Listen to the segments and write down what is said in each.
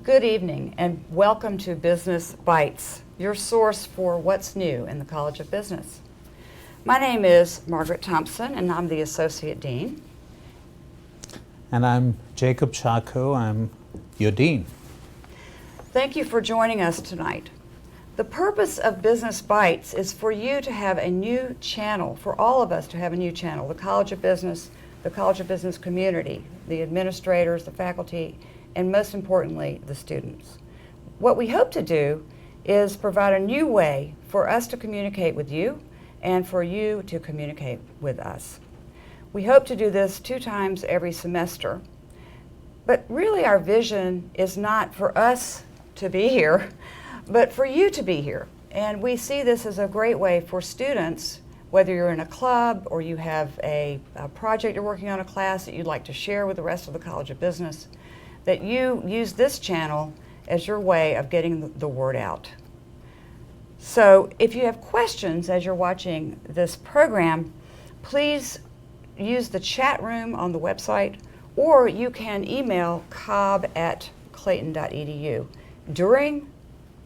Good evening and welcome to Business Bytes, your source for what's new in the College of Business. My name is Margaret Thompson and I'm the Associate Dean. And I'm Jacob Chacko, I'm your Dean. Thank you for joining us tonight. The purpose of Business Bytes is for you to have a new channel, for all of us to have a new channel, the College of Business community, the administrators, the faculty, and most importantly, the students. What we hope to do is provide a new way for us to communicate with you and for you to communicate with us. We hope to do this 2 times every semester, but really our vision is not for us to be here, but for you to be here. And we see this as a great way for students, whether you're in a club or you have a project you're working on, a class that you'd like to share with the rest of the College of Business, that you use this channel as your way of getting the word out. So if you have questions as you're watching this program, please use the chat room on the website, or you can email cobb@clayton.edu during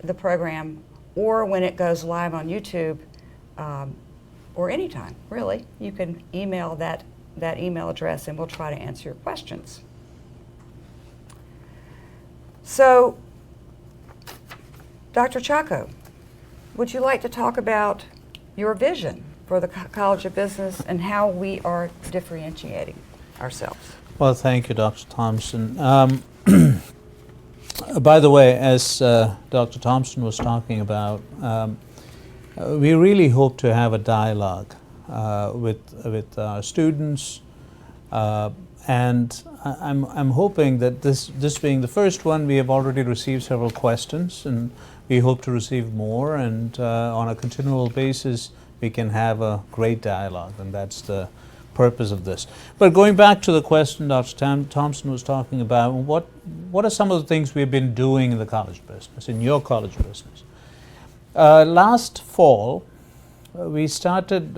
the program or when it goes live on YouTube, or anytime, really. You can email that email address and we'll try to answer your questions. So, Dr. Chacko, would you like to talk about your vision for the College of Business and how we are differentiating ourselves? Well, thank you, Dr. Thompson. By the way, as Dr. Thompson was talking about, we really hope to have a dialogue with our students, and I'm hoping that this being the first one, we have already received several questions, and we hope to receive more, and on a continual basis we can have a great dialogue, and that's the purpose of this. But going back to the question Dr. Thompson was talking about, what are some of the things we've been doing in the College of Business, in your College of Business? Last fall, we started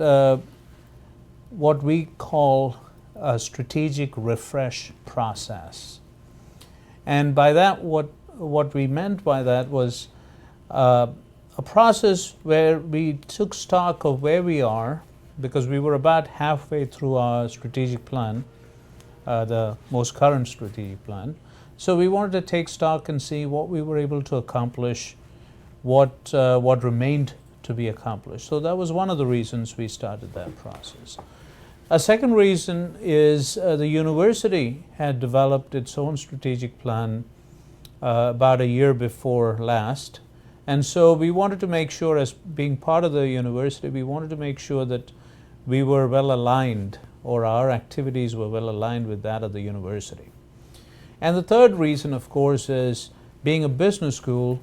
what we call a strategic refresh process. And by that, what we meant by that was a process where we took stock of where we are, because we were about halfway through our strategic plan, the most current strategic plan. So we wanted to take stock and see what we were able to accomplish, what remained to be accomplished. So that was one of the reasons we started that process. A second reason is the university had developed its own strategic plan about a year before last. And so we wanted to make sure, as being part of the university, we wanted to make sure that we were well aligned, or our activities were well aligned with that of the university. And the third reason, of course, is being a business school,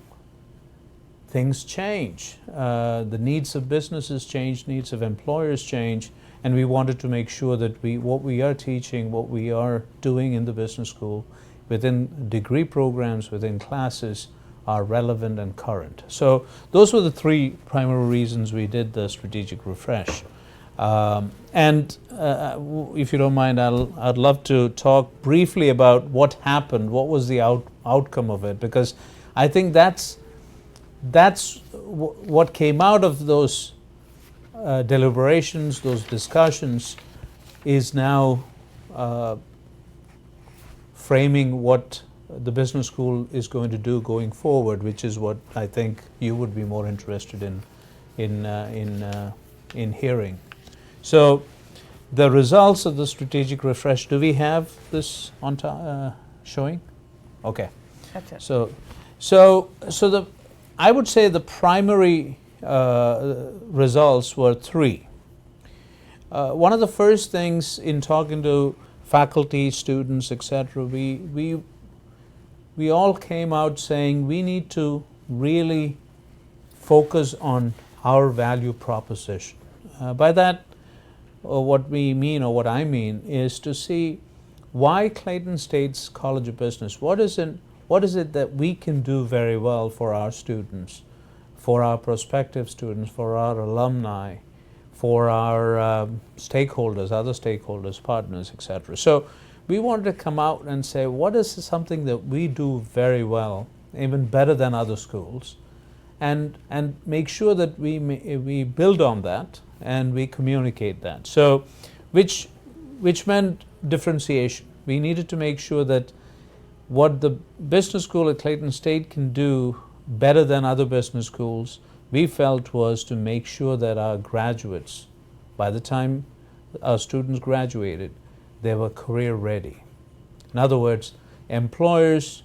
things change. The needs of businesses change, needs of employers change, and we wanted to make sure that what we are teaching, what we are doing in the business school, within degree programs, within classes, are relevant and current. So those were the 3 primary reasons we did the strategic refresh. If you don't mind, I'd love to talk briefly about what happened, what was the outcome of it, because I think that's what came out of those deliberations, those discussions, is now framing what the business school is going to do going forward, which is what I think you would be more interested in hearing. So, the results of the strategic refresh. Do we have this on showing? Okay. That's it. So I would say the primary results were 3. One of the first things in talking to faculty, students, etc., we all came out saying we need to really focus on our value proposition. By that, what we mean, or what I mean, is to see why Clayton State's College of Business, what is it that we can do very well for our students, for our prospective students, for our alumni, for our stakeholders, other stakeholders, partners, etc. So we wanted to come out and say, what is something that we do very well, even better than other schools, and make sure that we build on that and we communicate that. So, which meant differentiation. We needed to make sure that what the business school at Clayton State can do better than other business schools, we felt was to make sure that our graduates, by the time our students graduated, they were career ready. In other words, employers,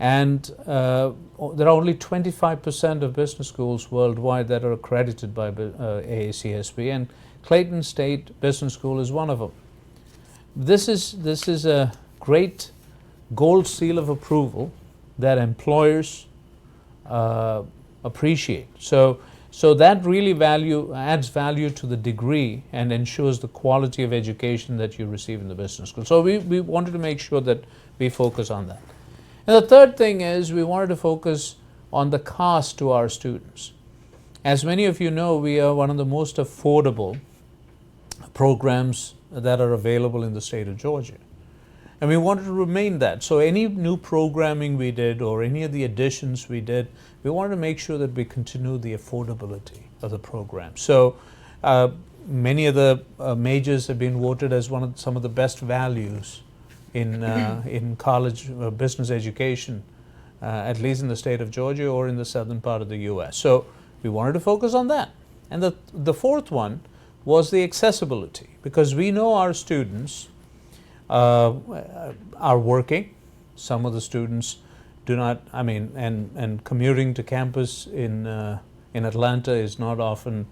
and there are only 25% of business schools worldwide that are accredited by AACSB, and Clayton State Business School is one of them. This is a great gold seal of approval that employers appreciate. So that really adds value to the degree and ensures the quality of education that you receive in the business school. So we wanted to make sure that we focus on that. And the third thing is we wanted to focus on the cost to our students. As many of you know, we are one of the most affordable programs that are available in the state of Georgia. And we wanted to remain that. So any new programming we did or any of the additions we did, we wanted to make sure that we continue the affordability of the program. So many of the majors have been voted as some of the best values in college business education, at least in the state of Georgia or in the southern part of the U.S. So we wanted to focus on that. And the fourth one was the accessibility, because we know our students are working. Some of the students do not, and commuting to campus in Atlanta is not often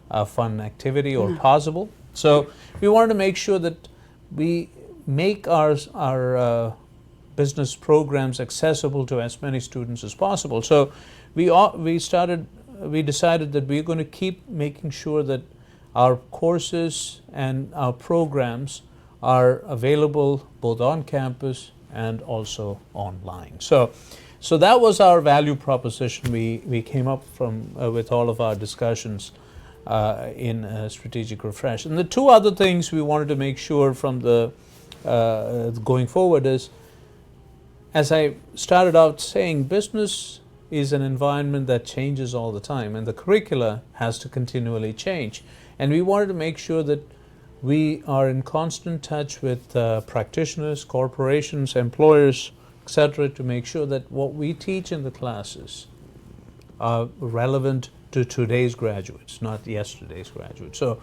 a fun activity or possible. So we wanted to make sure that we make our business programs accessible to as many students as possible. So we decided that we're going to keep making sure that our courses and our programs are available both on campus and also online. So that was our value proposition we came up from with all of our discussions in Strategic Refresh. And the two other things we wanted to make sure from the going forward is, as I started out saying, business is an environment that changes all the time, and the curricula has to continually change. And we wanted to make sure that we are in constant touch with practitioners, corporations, employers, etc., to make sure that what we teach in the classes are relevant to today's graduates, not yesterday's graduates. So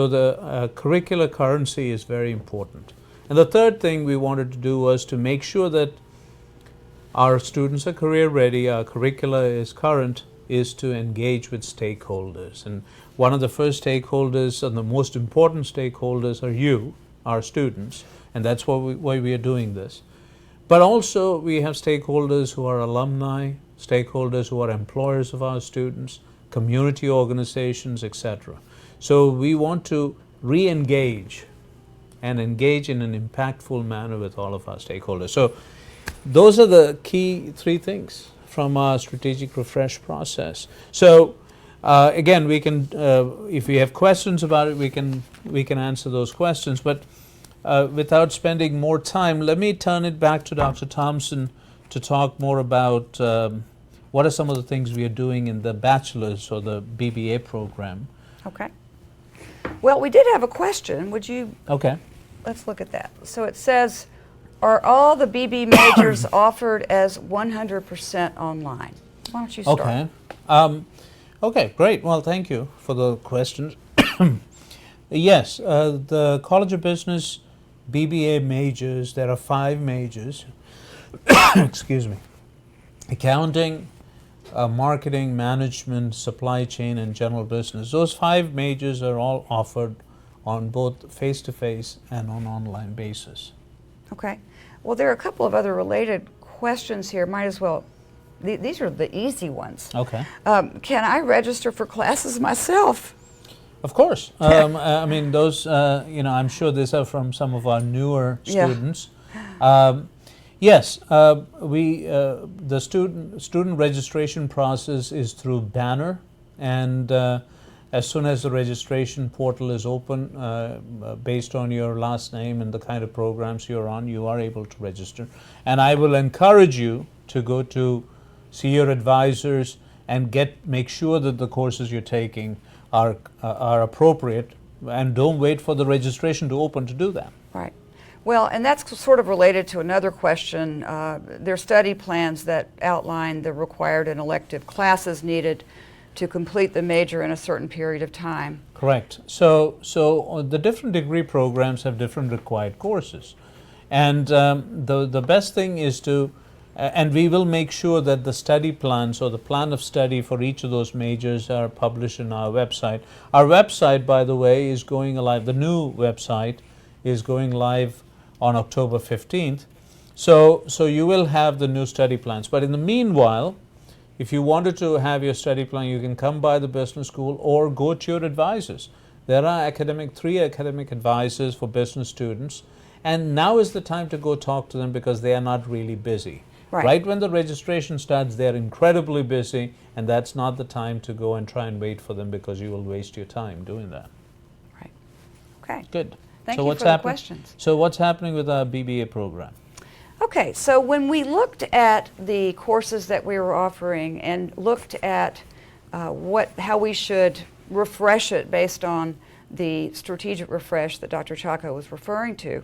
the curricular currency is very important. And the third thing we wanted to do was to make sure that our students are career ready, our curricula is current, is to engage with stakeholders. And one of the first stakeholders and the most important stakeholders are you, our students, and that's why we are doing this. But also we have stakeholders who are alumni, stakeholders who are employers of our students, community organizations, etc. So we want to re-engage and engage in an impactful manner with all of our stakeholders. So those are the key three things from our strategic refresh process. So again, we can, if we have questions about it, we can answer those questions. But without spending more time, let me turn it back to Dr. Thompson to talk more about what are some of the things we are doing in the bachelor's or the BBA program. Okay. Well, we did have a question. Would you? Okay. Let's look at that. So it says, are all the BB majors offered as 100% online? Why don't you start? Okay. Okay, great. Well, thank you for the question. Yes, the College of Business BBA majors, there are 5 majors. Excuse me. Accounting, marketing, management, supply chain, and general business. Those 5 majors are all offered on both face-to-face and on online basis. Okay. Well, there are a couple of other related questions here. Might as well, these are the easy ones. Okay. Can I register for classes myself? Of course. I mean, those, I'm sure these are from some of our newer students. Yes, the student registration process is through Banner, and As soon as the registration portal is open, based on your last name and the kind of programs you're on, you are able to register. And I will encourage you to go to see your advisors and make sure that the courses you're taking are appropriate, and don't wait for the registration to open to do that. Right. Well, and that's sort of related to another question. There are study plans that outline the required and elective classes needed to complete the major in a certain period of time. Correct. So the different degree programs have different required courses. And the best thing is to, and we will make sure that the study plans or the plan of study for each of those majors are published on our website. Our website, by the way, is going live. The new website is going live on October 15th. So you will have the new study plans. But in the meanwhile, if you wanted to have your study plan, you can come by the business school or go to your advisors. There are 3 academic advisors for business students, and now is the time to go talk to them because they are not really busy. Right when the registration starts, they're incredibly busy, and that's not the time to go and try and wait for them because you will waste your time doing that. Right. Okay. Good. Thank you for the questions. So what's happening with our BBA program? Okay, so when we looked at the courses that we were offering and looked at how we should refresh it based on the strategic refresh that Dr. Chacko was referring to,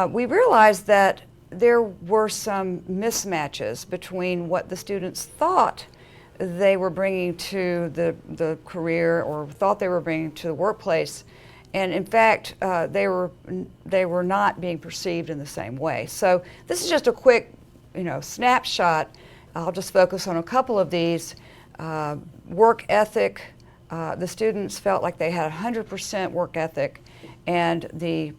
we realized that there were some mismatches between what the students thought they were bringing to the career or thought they were bringing to the workplace. And in fact, they were not being perceived in the same way. So this is just a quick, snapshot. I'll just focus on a couple of these. Work ethic. The students felt like they had 100% work ethic, and the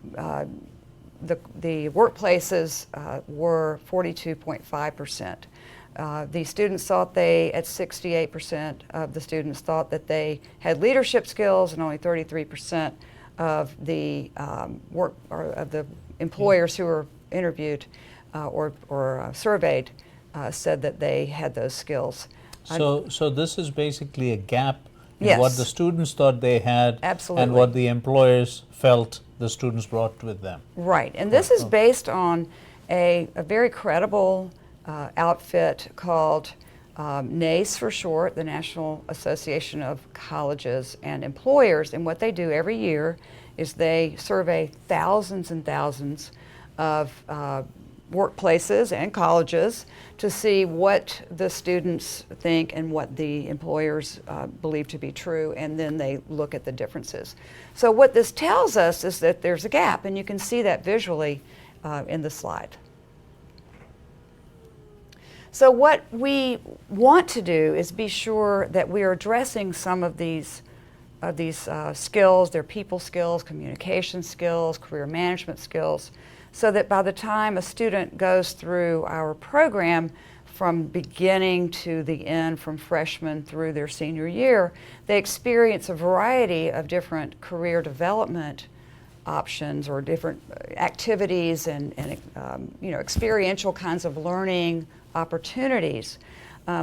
workplaces were 42.5%. The students thought at 68% of the students thought that they had leadership skills, and only 33% of the of the employers who were interviewed or surveyed said that they had those skills. So this is basically a gap in Yes. what the students thought they had Absolutely. and what the employers felt the students brought with them. Right, and this is based on a very credible outfit called NACE for short, the National Association of Colleges and Employers, and what they do every year is they survey thousands and thousands of workplaces and colleges to see what the students think and what the employers believe to be true, and then they look at the differences. So what this tells us is that there's a gap, and you can see that visually in the slide. So what we want to do is be sure that we are addressing some of these skills, their people skills, communication skills, career management skills, so that by the time a student goes through our program from beginning to the end, from freshman through their senior year, they experience a variety of different career development options or different activities and experiential kinds of learning opportunities.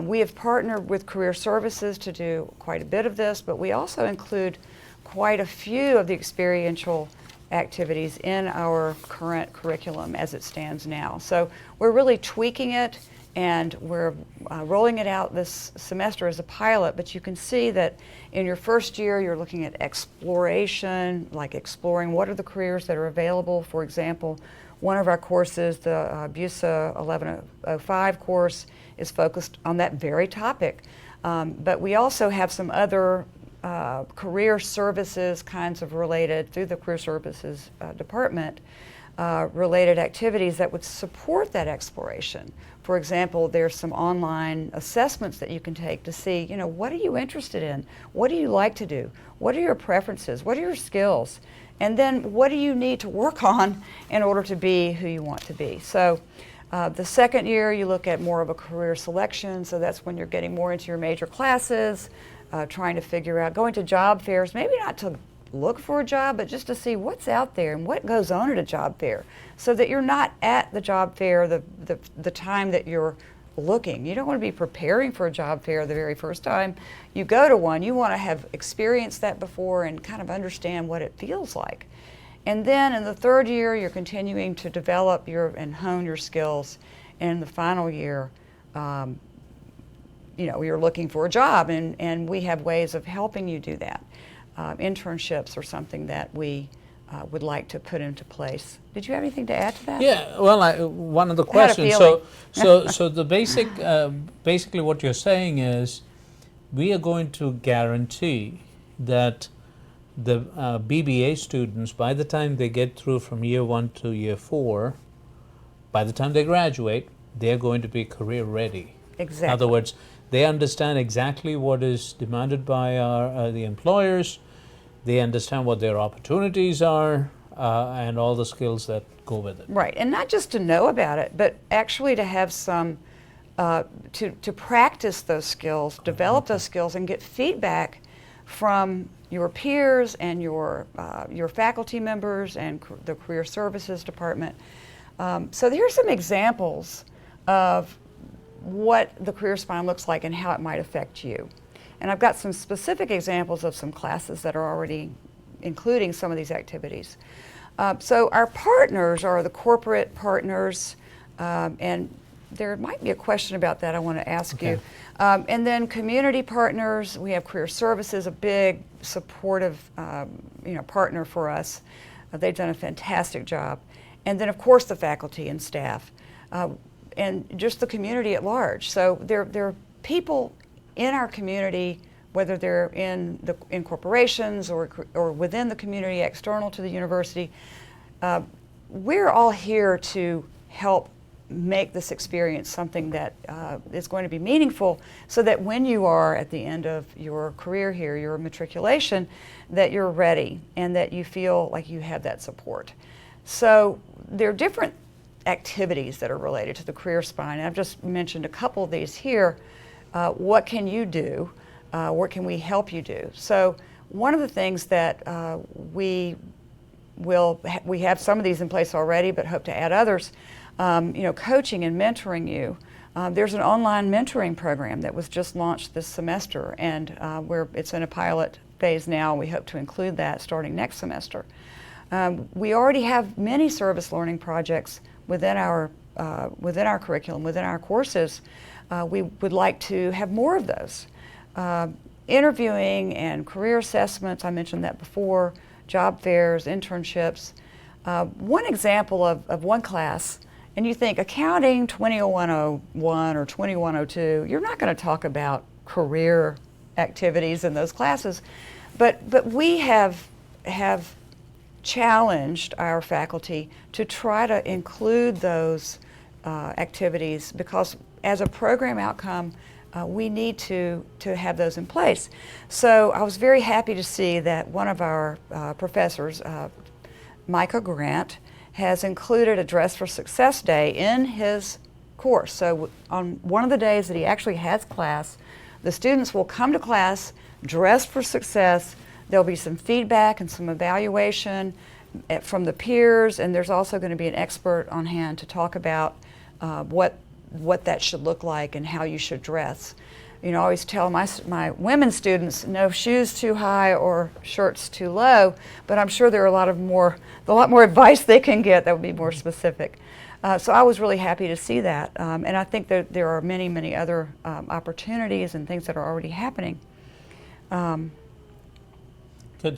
We have partnered with Career Services to do quite a bit of this, but we also include quite a few of the experiential activities in our current curriculum as it stands now. So we're really tweaking it, and we're rolling it out this semester as a pilot, but you can see that in your first year you're looking at exploration, like exploring what are the careers that are available. For example, one of our courses, the BUSA 1105 course, is focused on that very topic. But we also have some other career services kinds of related, through the Career Services Department, related activities that would support that exploration. For example, there's some online assessments that you can take to see, what are you interested in? What do you like to do? What are your preferences? What are your skills? And then what do you need to work on in order to be who you want to be? So the second year you look at more of a career selection, so that's when you're getting more into your major classes, trying to figure out, going to job fairs, maybe not to look for a job, but just to see what's out there and what goes on at a job fair, so that you're not at the job fair the time that you're looking. You don't want to be preparing for a job fair the very first time you go to one. You want to have experienced that before and kind of understand what it feels like. And then in the third year, you're continuing to develop and hone your skills. And in the final year, you're looking for a job, and we have ways of helping you do that. Internships are something that we would like to put into place. Did you have anything to add to that? Yeah, well, one of the I had a questions. So the basically what you're saying is, we are going to guarantee that the BBA students, by the time they get through from year 1 to year 4, by the time they graduate, they're going to be career ready. Exactly. In other words, they understand exactly what is demanded by the employers. They understand what their opportunities are, and all the skills that go with it. Right, and not just to know about it, but actually to have some, to practice those skills, develop those skills, and get feedback from your peers and your faculty members and the Career Services Department. So here's some examples of what the career spine looks like and how it might affect you. And I've got some specific examples of some classes that are already including some of these activities. So our partners are the corporate partners, and there might be a question about that I want to ask you. And then community partners, we have Career Services, a big supportive partner for us. They've done a fantastic job. And then of course the faculty and staff, and just the community at large. So there are people in our community, whether they're in corporations or within the community, external to the university. We're all here to help make this experience something that is going to be meaningful, so that when you are at the end of your career here, your matriculation, that you're ready and that you feel like you have that support. So there are different activities that are related to the career spine. And I've just mentioned a couple of these here. What can you do? What can we help you do? So one of the things that we have some of these in place already, but hope to add others. Coaching and mentoring you. There's an online mentoring program that was just launched this semester, and it's in a pilot phase now. We hope to include that starting next semester. We already have many service learning projects within our curriculum, within our courses. We would like to have more of those. Interviewing and career assessments, I mentioned that before, job fairs, internships. One example of one class, and you think accounting 2101 or 2102, you're not going to talk about career activities in those classes, but we have challenged our faculty to try to include those activities, because as a program outcome, we need to have those in place. So I was very happy to see that one of our professors, Micah Grant, has included a Dress for Success Day in his course. So on one of the days that he actually has class, the students will come to class dressed for success. There'll be some feedback and some evaluation from the peers, and there's also going to be an expert on hand to talk about what that should look like and how you should dress. I always tell my women students, no shoes too high or shirts too low, but I'm sure there are a lot more advice they can get that would be more specific. So I was really happy to see that, and I think that there are many, many other opportunities and things that are already happening. Good.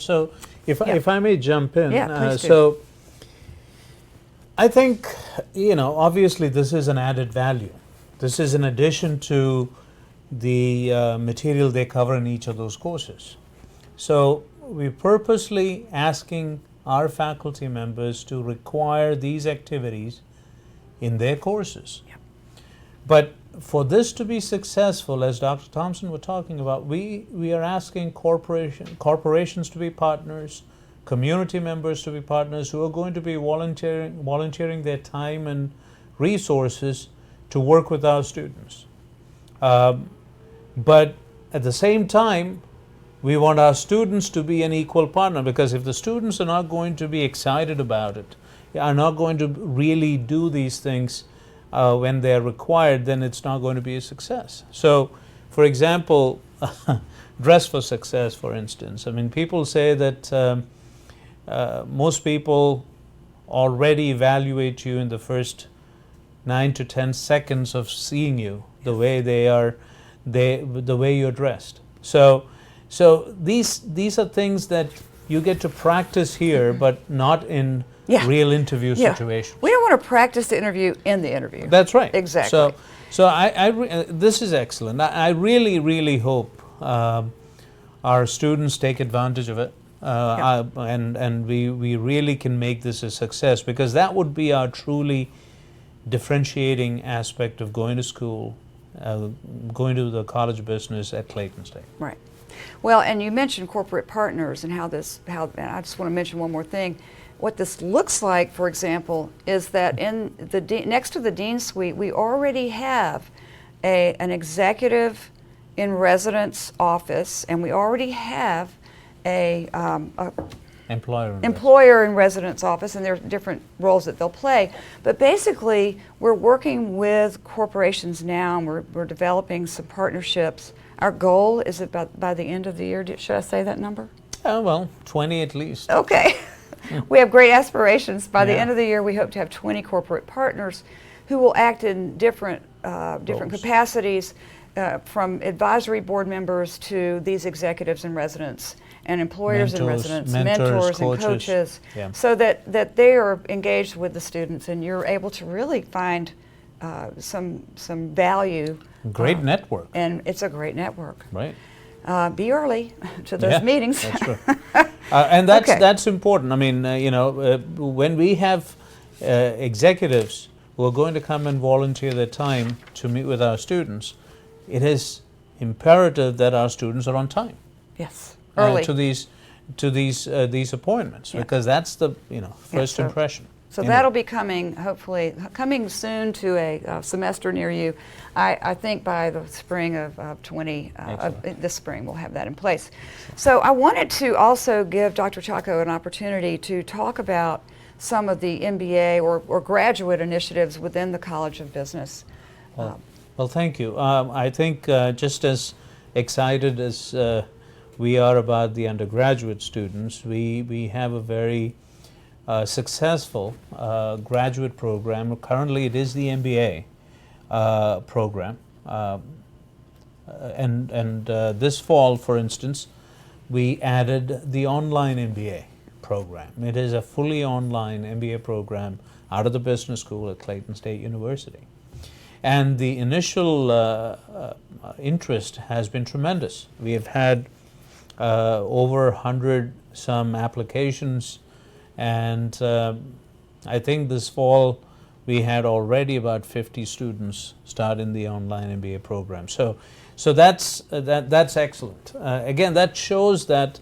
So if I may jump in. Yeah, please do. So I think, obviously this is an added value. This is in addition to the material they cover in each of those courses. So we're purposely asking our faculty members to require these activities in their courses. Yep. But for this to be successful, as Dr. Thompson was talking about, we are asking corporations to be partners, community members to be partners, who are going to be volunteering their time and resources to work with our students. But at the same time, we want our students to be an equal partner, because if the students are not going to be excited about it, are not going to really do these things, when they're required, then it's not going to be a success. So, for example, dress for success, for instance. I mean, people say that most people already evaluate you in the first 9 to 10 seconds of seeing you, the way the way you're dressed. So these are things that you get to practice here, but not in real interview situations. We don't want to practice the interview in the interview. That's right. Exactly. So this is excellent. I really hope our students take advantage of it, and we really can make this a success, because that would be our truly differentiating aspect of going to school, going to the College of Business at Clayton State. Right. Well, and you mentioned corporate partners and and I just want to mention one more thing. What this looks like, for example, is that in the next to the Dean Suite, we already have an executive in residence office, and we already have a employer in residence office, and there are different roles that they'll play. But basically, we're working with corporations now, and we're developing some partnerships. Our goal is about by the end of the year. Should I say that number? Well, 20 at least. Okay. We have great aspirations. By the end of the year, we hope to have 20 corporate partners who will act in different capacities, from advisory board members to these executives in residence and employers in residence, mentors and coaches, so that they are engaged with the students, and you're able to really find some value. Great network. And it's a great network. Right. Be early to those meetings. That's true. And that's important. I mean, when we have executives who are going to come and volunteer their time to meet with our students, it is imperative that our students are on time. Yes, early to these appointments, because that's the first impression. So that'll be hopefully coming soon to a semester near you. I think by the spring of this spring we'll have that in place. So I wanted to also give Dr. Chacko an opportunity to talk about some of the MBA or graduate initiatives within the College of Business. Well, thank you. I think just as excited as we are about the undergraduate students, we have a very successful graduate program. Currently, it is the MBA program, and this fall, for instance, we added the online MBA program. It is a fully online MBA program out of the business school at Clayton State University, and the initial interest has been tremendous. We have had over 100 some applications. And I think this fall we had already about 50 students start in the online MBA program. So that's excellent. Again, that shows that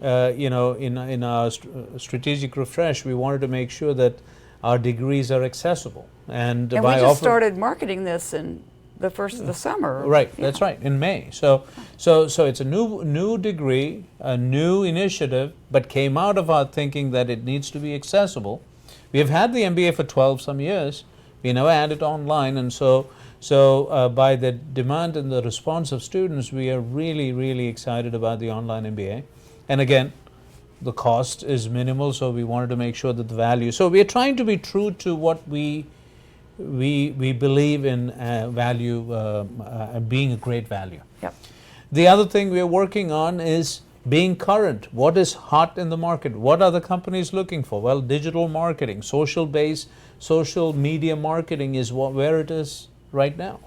in our strategic refresh, we wanted to make sure that our degrees are accessible. And we just started marketing this in the first of the summer. Right, that's right, in May. So it's a new degree, a new initiative, but came out of our thinking that it needs to be accessible. We have had the MBA for 12 some years. We now add it online, and so by the demand and the response of students, we are really excited about the online MBA. And again, the cost is minimal, so we wanted to make sure that the value. So we are trying to be true to what we believe in value, being a great value. Yep. The other thing we are working on is being current. What is hot in the market? What are the companies looking for? Well, digital marketing, social media marketing is where it is right now.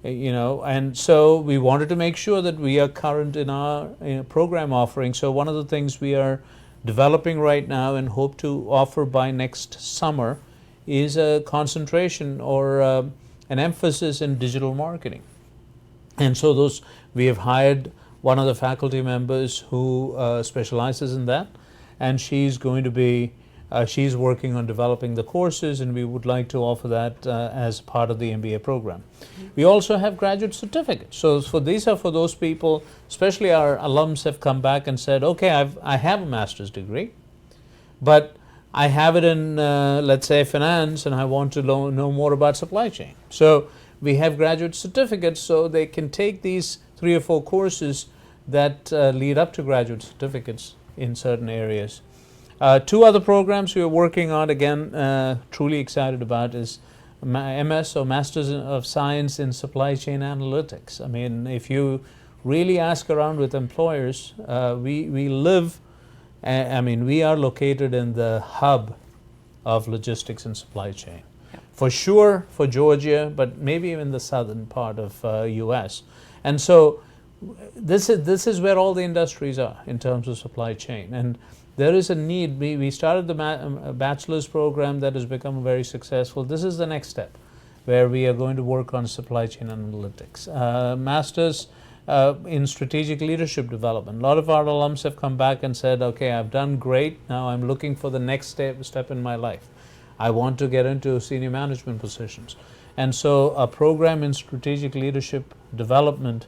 And so we wanted to make sure that we are current in our program offering. So one of the things we are developing right now and hope to offer by next summer is a concentration or an emphasis in digital marketing. And so we have hired one of the faculty members who specializes in that, and she's going to be she's working on developing the courses, and we would like to offer that as part of the MBA program. We also have graduate certificates. So these are for those people, especially our alums have come back and said, okay, I have a master's degree, but I have it in, let's say, finance, and I want to know more about supply chain. So we have graduate certificates, so they can take these 3 or 4 courses that lead up to graduate certificates in certain areas. 2 other programs we are working on, again, truly excited about, is MS, or Masters of Science in Supply Chain Analytics. I mean, if you really ask around with employers, we live, I mean, we are located in the hub of logistics and supply chain. Yep. For sure for Georgia, but maybe even the southern part of US. And so this is where all the industries are in terms of supply chain. And there is a need. We started the bachelor's program that has become very successful. This is the next step, where we are going to work on supply chain analytics. Master's in strategic leadership development. A lot of our alums have come back and said, okay, I've done great. Now I'm looking for the next step in my life. I want to get into senior management positions. And so a program in strategic leadership development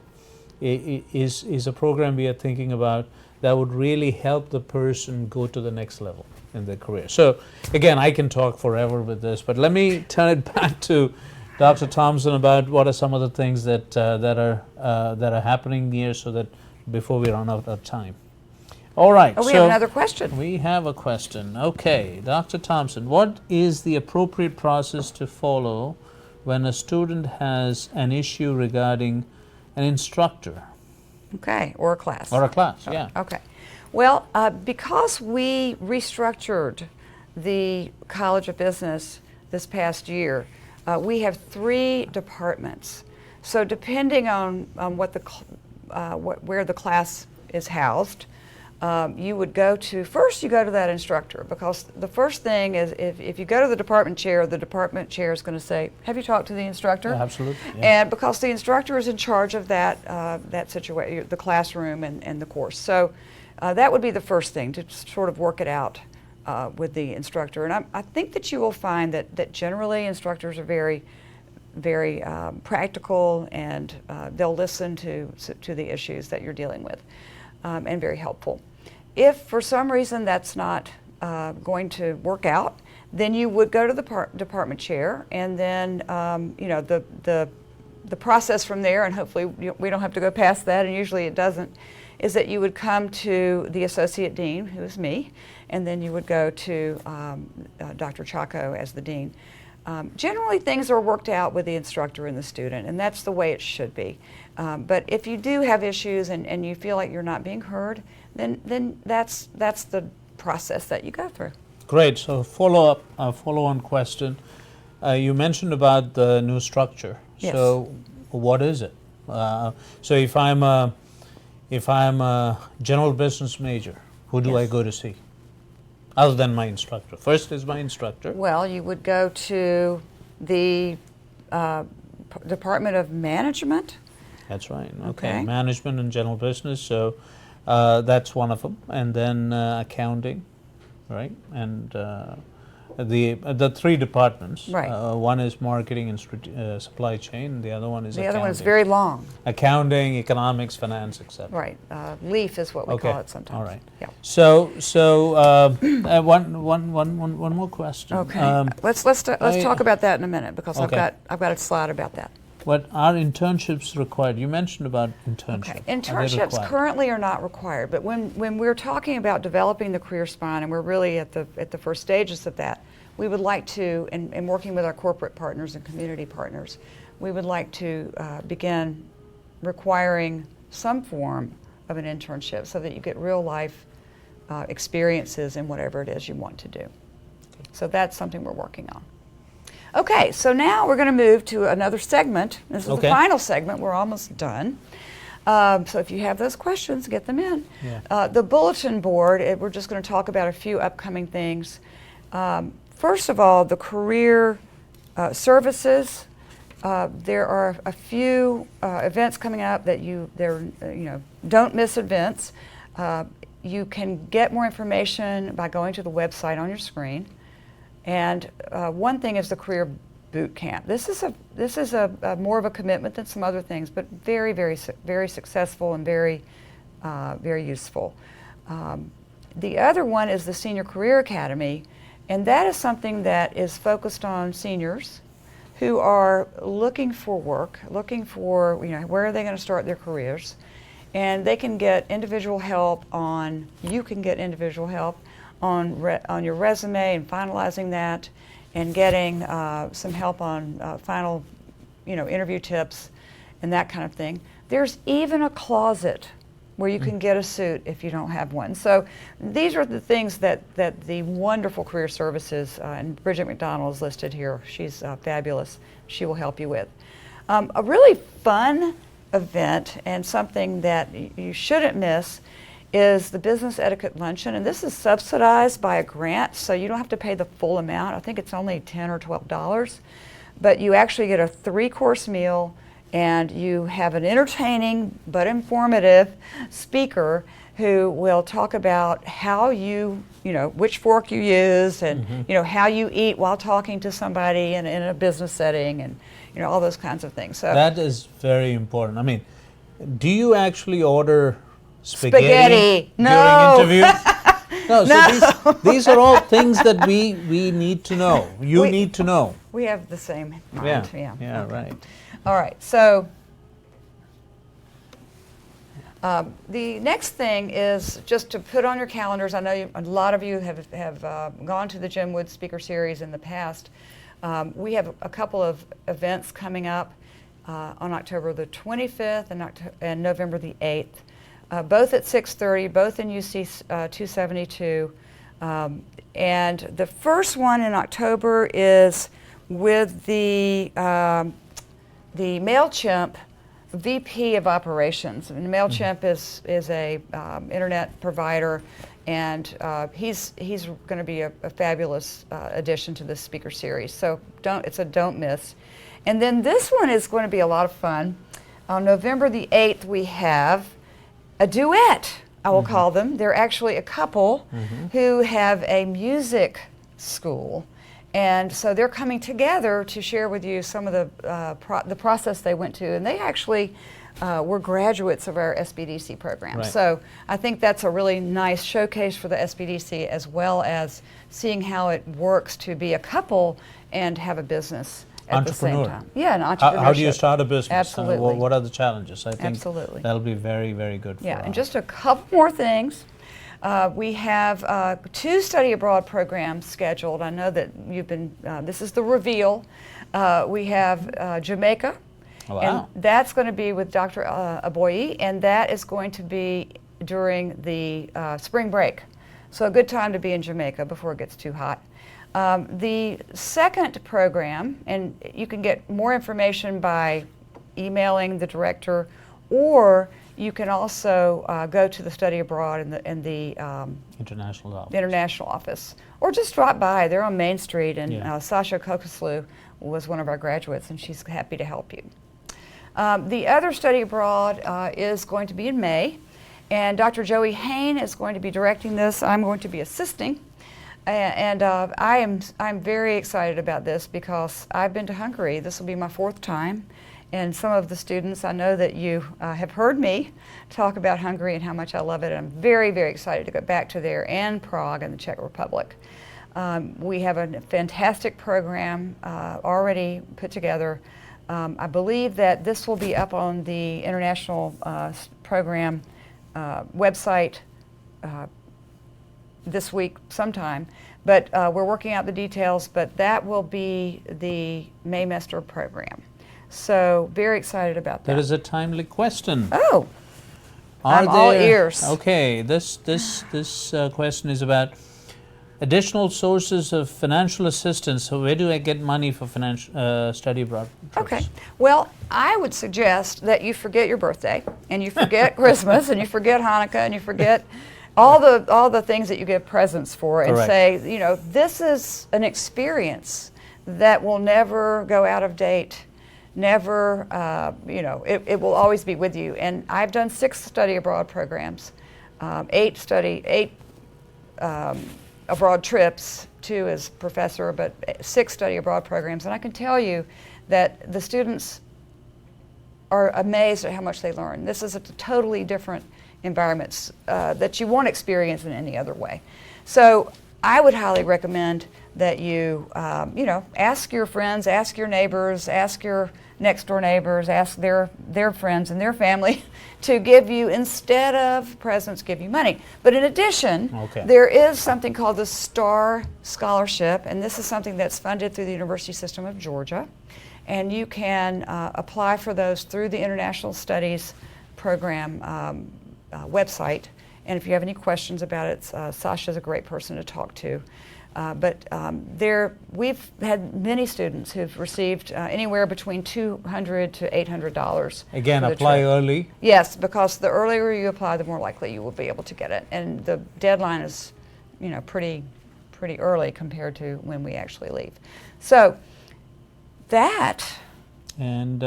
is a program we are thinking about that would really help the person go to the next level in their career. So again, I can talk forever with this, but let me turn it back to Dr. Thompson about what are some of the things that are happening here, so that before we run out of time. All right. Oh, we have another question. We have a question. Okay, Dr. Thompson, what is the appropriate process to follow when a student has an issue regarding an instructor? Okay, or a class. Or a class, yeah. Okay. Well, because we restructured the College of Business this past year, we have 3 departments. So depending on what where the class is housed, you would go to, first you go to that instructor, because the first thing is if you go to the department chair is going to say, have you talked to the instructor? Absolutely. Yeah. And because the instructor is in charge of that situation, the classroom and the course. So that would be the first thing, to sort of work it out with the instructor. And I think that you will find that generally instructors are very, very practical, and they'll listen to the issues that you're dealing with, and very helpful. If for some reason that's not going to work out, then you would go to the department chair, and then you know, the process from there, and hopefully we don't have to go past that, and usually it doesn't, is that you would come to the associate dean, who is me, and then you would go to Dr. Chacko as the dean. Generally things are worked out with the instructor and the student, and that's the way it should be. But if you do have issues and you feel like you're not being heard, then that's the process that you go through. Great. So follow-on question. You mentioned about the new structure. Yes. So what is it? So if I'm a general business major, who do I Yes. go to see? Other than my instructor. First is my instructor. Well, you would go to the Department of Management. That's right. Okay. Management and general business. So that's one of them. And then accounting, right? And the 3 departments. Right. One is marketing and supply chain. The other one is The accounting. other one is very long. Accounting, economics, finance, etc. Right. LEAF is what we Okay. call it sometimes. All right. Yeah. So one more question. Okay. Let's talk about that in a minute, because Okay. I've got a slide about that. What are internships required? You mentioned about internships. Okay. Internships currently are not required, but when we're talking about developing the career spine, and we're really at the first stages of that, we would like to, in working with our corporate partners and community partners, we would like to begin requiring some form of an internship, so that you get real life experiences in whatever it is you want to do. So that's something we're working on. Okay, so now we're going to move to another segment. This is the final segment. We're almost done. So if you have those questions, get them in. Yeah. The bulletin board, we're just going to talk about a few upcoming things. First of all, the career services. There are a few events coming up that don't miss events. You can get more information by going to the website on your screen. And one thing is the career boot camp. This is a more of a commitment than some other things, but very, very, very successful and very, very useful. The other one is the Senior Career Academy, And that is something that is focused on seniors who are looking for work, looking for, where are they going to start their careers. And they can get individual help on, you can get individual help on your resume and finalizing that, and getting some help on final, interview tips and that kind of thing. There's even a closet where you can get a suit if you don't have one. So these are the things that the wonderful career services, and Bridget McDonald is listed here. She's fabulous. She will help you with. A really fun event, and something that you shouldn't miss, is the Business Etiquette Luncheon, and this is subsidized by a grant, so you don't have to pay the full amount. I think it's only $10 or $12, but you actually get a 3-course meal, and you have an entertaining but informative speaker who will talk about how which fork you use, and how you eat while talking to somebody in a business setting, and all those kinds of things. So that is very important. I mean, do you actually order spaghetti no. during interviews? No, so these are all things that we need to know. You need to know. We have the same mind. Yeah, right. All right, so the next thing is just to put on your calendars. I know a lot of you have gone to the Jim Wood Speaker Series in the past. We have a couple of events coming up on October the 25th and November the 8th, both at 6:30, both in UC 272. And the first one in October is with the MailChimp VP of Operations. And MailChimp is a internet provider, and he's going to be a fabulous addition to this speaker series. So don't miss. And then this one is going to be a lot of fun. On November the 8th, we have a duet, I will call them. They're actually a couple who have a music school. And so they're coming together to share with you some of the process they went to. And they actually were graduates of our SBDC program. Right. So I think that's a really nice showcase for the SBDC, as well as seeing how it works to be a couple and have a business at the same time. Yeah, an entrepreneurship. How do you start a business? Absolutely. What are the challenges? I think Absolutely. that'll be very, very good for Yeah, and just a couple more things. We have 2 study abroad programs scheduled. I know that you've been, this is the reveal. We have Jamaica. Oh, wow. And that's going to be with Dr. Aboyi, and that is going to be during the spring break. So a good time to be in Jamaica before it gets too hot. The second program, and you can get more information by emailing the director, or you can also go to the study abroad in the international office, or just drop by. They're on Main Street, and Sasha Kokoslu was one of our graduates, and she's happy to help you. The other study abroad is going to be in May, and Dr. Joey Hain is going to be directing this. I'm going to be assisting, and I'm very excited about this because I've been to Hungary. This will be my 4th time. And some of the students, I know that you have heard me talk about Hungary and how much I love it. I'm very, very excited to go back to there, and Prague and the Czech Republic. We have a fantastic program already put together. I believe that this will be up on the international program website this week sometime. But we're working out the details, but that will be the Maymester program. So very excited about that. There is a timely question. Oh, I'm all ears. Okay, this question is about additional sources of financial assistance. So where do I get money for financial study abroad trips? Okay, well, I would suggest that you forget your birthday, and you forget Christmas, and you forget Hanukkah, and you forget all the things that you give presents for, and say, this is an experience that will never go out of date. Never, it will always be with you. And I've done 6 study abroad programs, 8 abroad trips, 2 as professor, but 6 study abroad programs. And I can tell you that the students are amazed at how much they learn. This is a totally different environment that you won't experience in any other way. So I would highly recommend that you, ask your friends, ask your neighbors, ask your next door neighbors, ask their friends and their family to give you, instead of presents, give you money. But in addition, there is something called the STAR Scholarship, and this is something that's funded through the University System of Georgia. And you can apply for those through the International Studies Program website. And if you have any questions about it, Sasha's a great person to talk to. We've had many students who've received anywhere between $200 to $800. Again, apply early? Yes, because the earlier you apply, the more likely you will be able to get it. And the deadline is, pretty early compared to when we actually leave. So that. And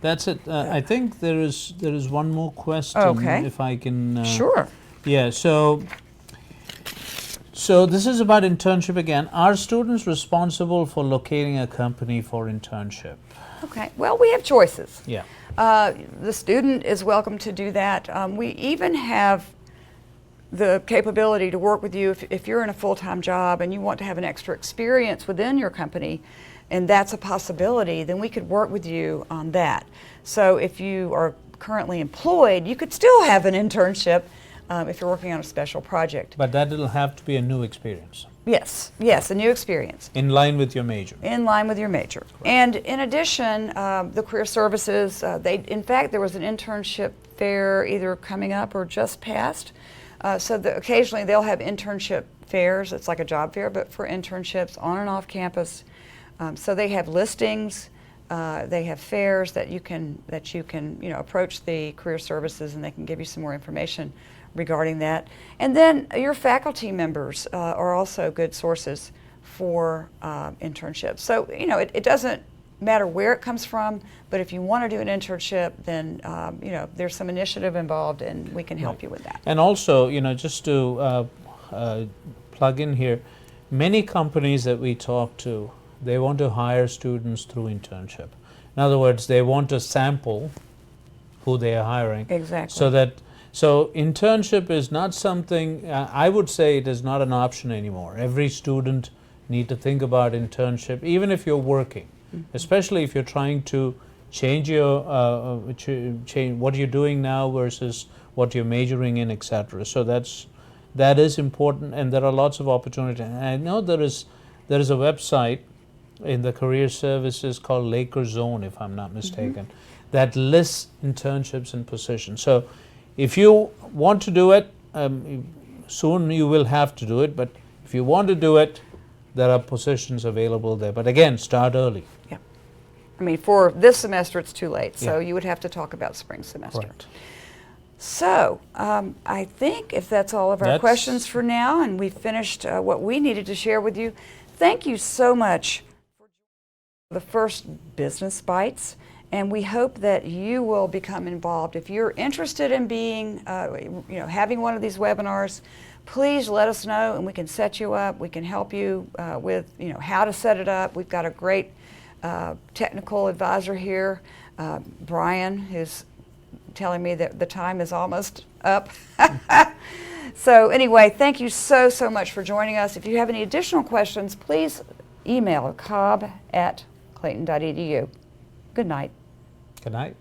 that's it. I think there is one more question. Okay. If I can. Sure. Yeah. So this is about internship again. Are students responsible for locating a company for internship? Okay. Well, we have choices. Yeah. The student is welcome to do that. We even have the capability to work with you if you're in a full-time job and you want to have an extra experience within your company, and that's a possibility, then we could work with you on that. So if you are currently employed, you could still have an internship if you're working on a special project. But that will have to be a new experience. Yes, a new experience. In line with your major. In line with your major. Correct. And in addition, the career services, in fact, there was an internship fair either coming up or just passed. Occasionally they'll have internship fairs. It's like a job fair, but for internships on and off campus. So they have listings, they have fairs that you can approach the career services, and they can give you some more information regarding that. And then your faculty members are also good sources for internships. So it doesn't matter where it comes from, but if you want to do an internship, then there's some initiative involved, and we can help you with that. And also, just to plug in here, many companies that we talk to, they want to hire students through internship. In other words, they want to sample who they are hiring. Exactly. So internship is not something, I would say it is not an option anymore. Every student need to think about internship, even if you're working, especially if you're trying to change your, change what you're doing now versus what you're majoring in, etc. So that is important, and there are lots of opportunities. And I know there is a website in the career services called Laker Zone, if I'm not mistaken, that lists internships and positions. So if you want to do it, soon you will have to do it, but if you want to do it, there are positions available there. But again, start early. Yeah. I mean, for this semester it's too late, so you would have to talk about spring semester. Right. So I think if that's all of our questions for now, and we've finished what we needed to share with you, thank you so much for the first Business Bytes, and we hope that you will become involved. If you're interested in being, having one of these webinars, please let us know, and we can set you up. We can help you with, how to set it up. We've got a great technical advisor here, Brian, who's telling me that the time is almost up. So anyway, thank you so much for joining us. If you have any additional questions, please email cobb@clayton.edu. Good night. Good night.